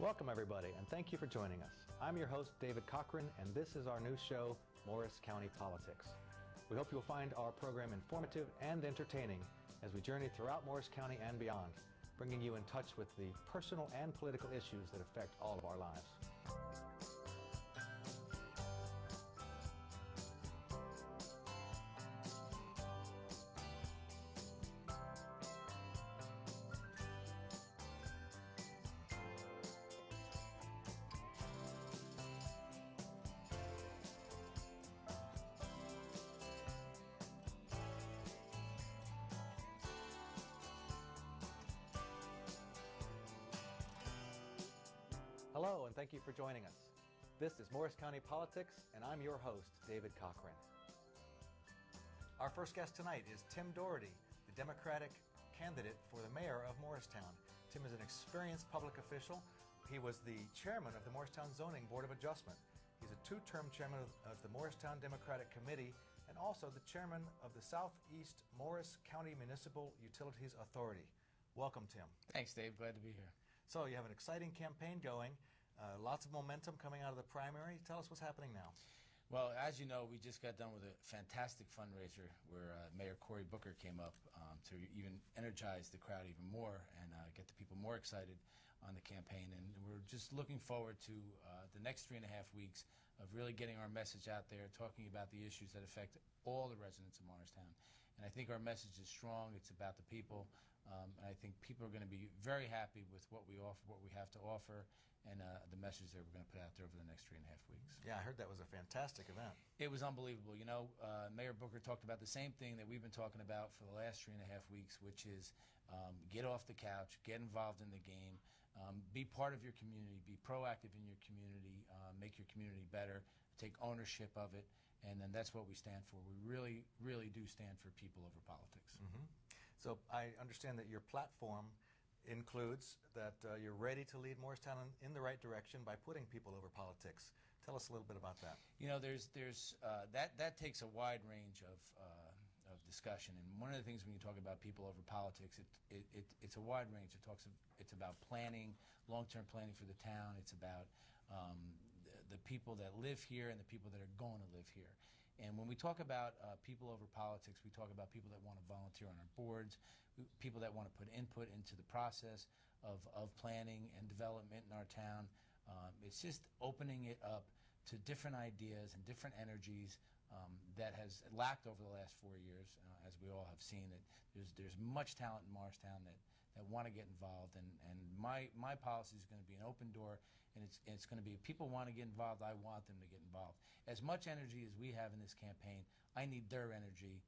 Welcome everybody, and thank you for joining us. I'm your host, David Cochran, and this is our new show, Morris County Politics. We hope you'll find our program informative and entertaining as we journey throughout Morris County and beyond, bringing you in touch with the personal and political issues that affect all of our lives. Hello, and thank you for joining us. This is Morris County Politics, and I'm your host, David Cochran. Our first guest tonight is Tim Doherty, the Democratic candidate for the mayor of Morristown. Tim is an experienced public official. He was the chairman of the Morristown Zoning Board of Adjustment. He's a two-term chairman of the Morristown Democratic Committee and also the chairman of the Southeast Morris County Municipal Utilities Authority. Welcome, Tim. Thanks, Dave. Glad to be here. So you have an exciting campaign going, lots of momentum coming out of the primary. Tell us what's happening now. Well, as you know, we just got done with a fantastic fundraiser where Mayor Cory Booker came up to even energize the crowd even more and get the people more excited on the campaign. And we're just looking forward to the next 3.5 weeks of really getting our message out there, talking about the issues that affect all the residents of Morristown. And I think our message is strong. It's about the people. And I think people are going to be very happy with what we offer, what we have to offer, and the message that we're going to put out there over the next 3.5 weeks. Yeah, I heard that was a fantastic event. It was unbelievable. You know, Mayor Booker talked about the same thing that we've been talking about for the last 3.5 weeks, which is get off the couch, get involved in the game, be part of your community, be proactive in your community, make your community better, take ownership of it, and then that's what we stand for. We really, really do stand for people over politics. Mm-hmm. So I understand that your platform includes that you're ready to lead Morristown in the right direction by putting people over politics. Tell us a little bit about that. You know, that takes a wide range of discussion, and one of the things when you talk about people over politics, it's a wide range. It's about planning, long-term planning for the town. It's about the people that live here and the people that are going to live here. And when we talk about people over politics, we talk about people that want to volunteer on our boards, people that want to put input into the process of planning and development in our town. It's just opening it up to different ideas and different energies that has lacked over the last 4 years, as we all have seen. That there's much talent in Morristown that want to get involved, and my policy is going to be an open door, and it's going to be if people want to get involved, I want them to get involved. As much energy as we have in this campaign, I need their energy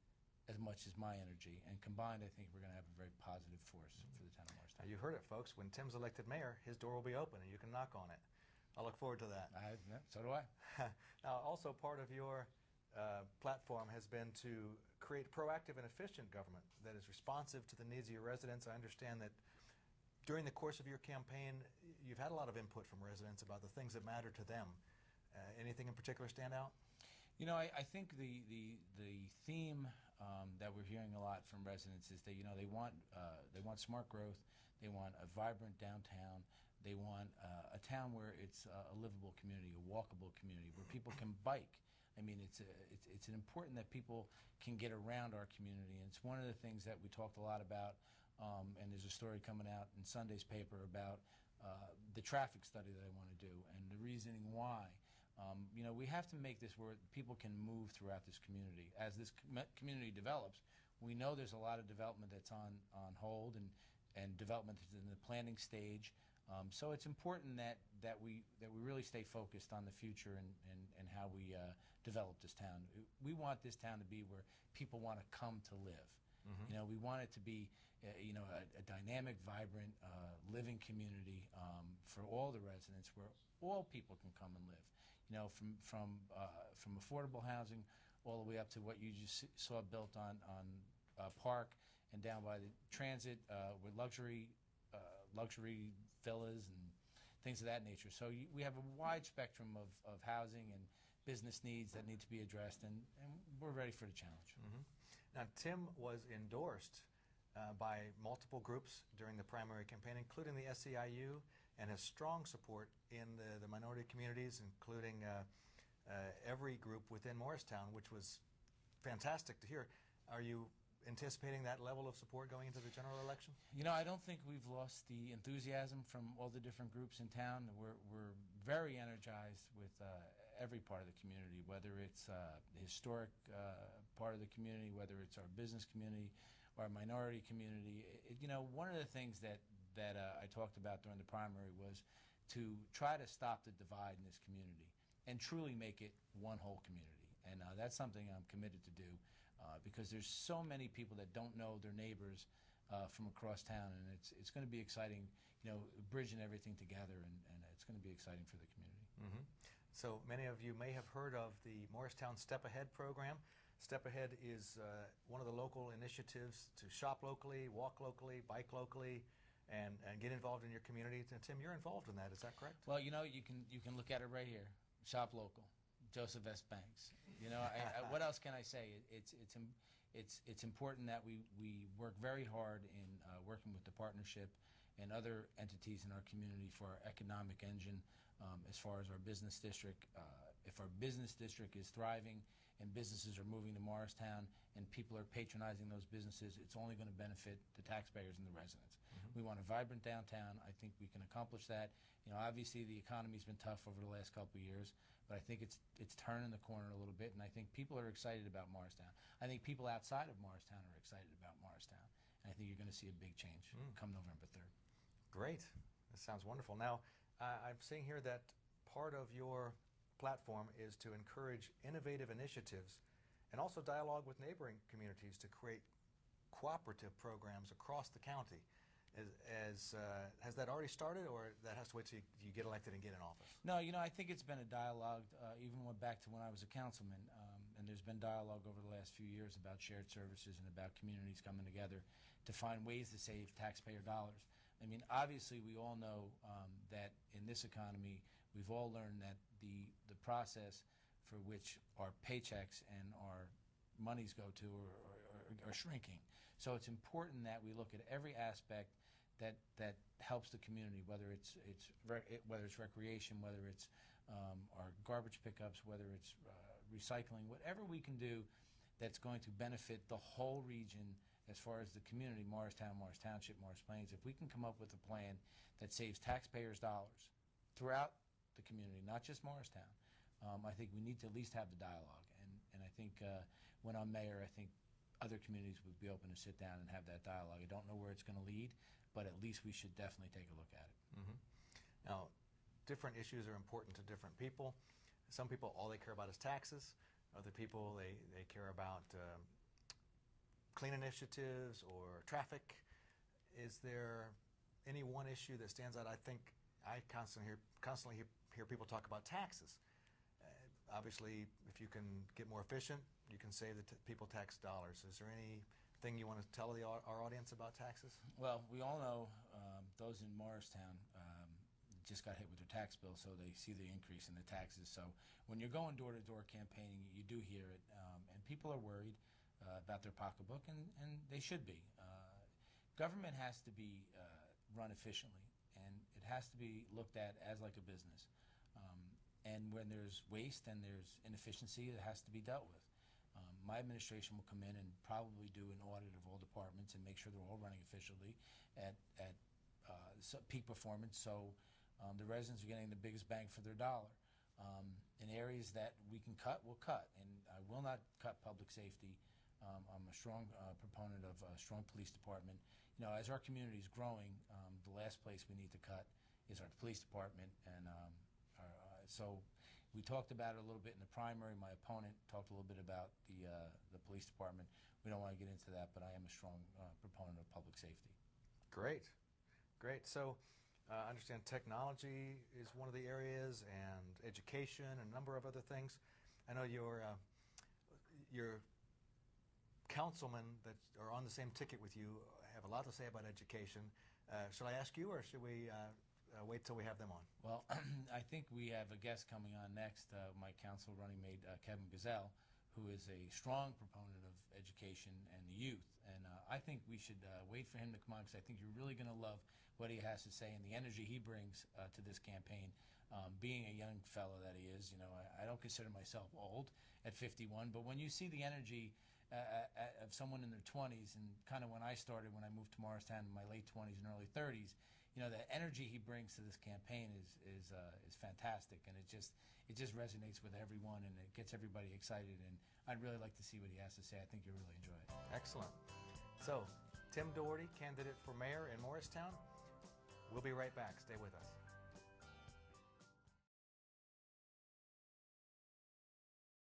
as much as my energy, and combined I think we're going to have a very positive force for the town of Morristown. Now, you heard it, folks. When Tim's elected mayor, his door will be open and you can knock on it. I look forward to that. Yeah, so do I. Now, also part of your platform has been to create proactive and efficient government that is responsive to the needs of your residents. I understand that during the course of your campaign, you've had a lot of input from residents about the things that matter to them. Anything in particular stand out? You know, I think the theme that we're hearing a lot from residents is that, you know, they want smart growth, they want a vibrant downtown, they want a town where it's a livable community, a walkable community, where people can bike. I mean, it's important that people can get around our community, and it's one of the things that we talked a lot about. And there's a story coming out in Sunday's paper about the traffic study that I want to do and the reasoning why. You know, we have to make this where people can move throughout this community. As this community develops, we know there's a lot of development that's on hold and development that's in the planning stage. So it's important that we really stay focused on the future and how we develop this town. We want this town to be where people want to come to live. Mm-hmm. You know, we want it to be, you know, a dynamic, vibrant, living community for all the residents, where all people can come and live. You know, from affordable housing all the way up to what you just saw built on Park and down by the transit with luxury villas and things of that nature. So we have a wide spectrum of housing and business needs that need to be addressed, and we're ready for the challenge. Mm-hmm. Now, Tim was endorsed by multiple groups during the primary campaign, including the SEIU. and has strong support in the minority communities, including every group within Morristown, which was fantastic to hear. Are you anticipating that level of support going into the general election? You know, I don't think we've lost the enthusiasm from all the different groups in town. We're very energized with every part of the community, whether it's the historic part of the community, whether it's our business community, our minority community. You know, one of the things that I talked about during the primary was to try to stop the divide in this community and truly make it one whole community. And that's something I'm committed to do. Because there's so many people that don't know their neighbors from across town, and it's going to be exciting, you know, bridging everything together, and it's going to be exciting for the community. Mm-hmm. So many of you may have heard of the Morristown Step Ahead program. Step Ahead is one of the local initiatives to shop locally, walk locally, bike locally, and get involved in your community. And Tim, you're involved in that, is that correct? Well, you know, you can look at it right here. Shop local. Joseph S. Banks. You know, what else can I say? It's important that we work very hard in working with the partnership and other entities in our community for our economic engine. As far as our business district, if our business district is thriving and businesses are moving to Morristown and people are patronizing those businesses, it's only going to benefit the taxpayers and the residents. Mm-hmm. We want a vibrant downtown. I think we can accomplish that. You know, obviously the economy's been tough over the last couple of years, but I think it's turning the corner a little bit, and I think people are excited about Morristown. I think people outside of Morristown are excited about Morristown, and I think you're going to see a big change come November 3rd. Great. That sounds wonderful. Now, I'm seeing here that part of your platform is to encourage innovative initiatives and also dialogue with neighboring communities to create cooperative programs across the county. Has that already started, or that has to wait till you get elected and get in office? No, you know, I think it's been a dialogue, even went back to when I was a councilman, and there's been dialogue over the last few years about shared services and about communities coming together to find ways to save taxpayer dollars. I mean, obviously, we all know that in this economy, we've all learned that the process for which our paychecks and our monies go to are shrinking. So it's important that we look at every aspect that helps the community, whether it's recreation, whether it's our garbage pickups, whether it's recycling, whatever we can do that's going to benefit the whole region as far as the community, Morristown, Morris Township, Morris Plains. If we can come up with a plan that saves taxpayers' dollars throughout the community, not just Morristown, I think we need to at least have the dialogue. And I think when I'm mayor, I think other communities would be open to sit down and have that dialogue. I don't know where it's going to lead, but at least we should definitely take a look at it. Mm-hmm. Now, different issues are important to different people. Some people, all they care about is taxes. Other people, they care about clean initiatives or traffic. Is there any one issue that stands out? I think I constantly hear people talk about taxes. Obviously, if you can get more efficient, you can save the people tax dollars. Is there anything you want to tell our audience about taxes? Well, we all know those in Morristown just got hit with their tax bill, so they see the increase in the taxes. So when you're going door-to-door campaigning, you do hear it, and people are worried about their pocketbook, and they should be. Government has to be run efficiently, and it has to be looked at as like a business. And when there's waste and there's inefficiency, it has to be dealt with. My administration will come in and probably do an audit of all departments and make sure they're all running efficiently at peak performance, so the residents are getting the biggest bang for their dollar. In areas that we can cut, we'll cut, and I will not cut public safety. I'm a strong proponent of a strong police department. You know, as our community is growing, the last place we need to cut is our police department, and so we talked about it a little bit in the primary. My opponent talked a little bit about the police department. We don't want to get into that, but I am a strong proponent of public safety. Great. So I understand technology is one of the areas, and education, and a number of other things. I know your councilmen that are on the same ticket with you have a lot to say about education. Should I ask you, or should we wait till we have them on? Well, I think we have a guest coming on next, my council running mate, Gsell, who is a strong proponent of education and the youth. And I think we should wait for him to come on, because I think you're really going to love what he has to say and the energy he brings to this campaign. Being a young fellow that he is, I don't consider myself old at 51, but when you see the energy of someone in their 20s, and kind of when I started, when I moved to Morristown in my late 20s and early 30s, the energy he brings to this campaign is fantastic, and it just resonates with everyone, and it gets everybody excited, and I'd really like to see what he has to say. I think you'll really enjoy it. Excellent. So, Tim Doherty, candidate for mayor in Morristown. We'll be right back. Stay with us.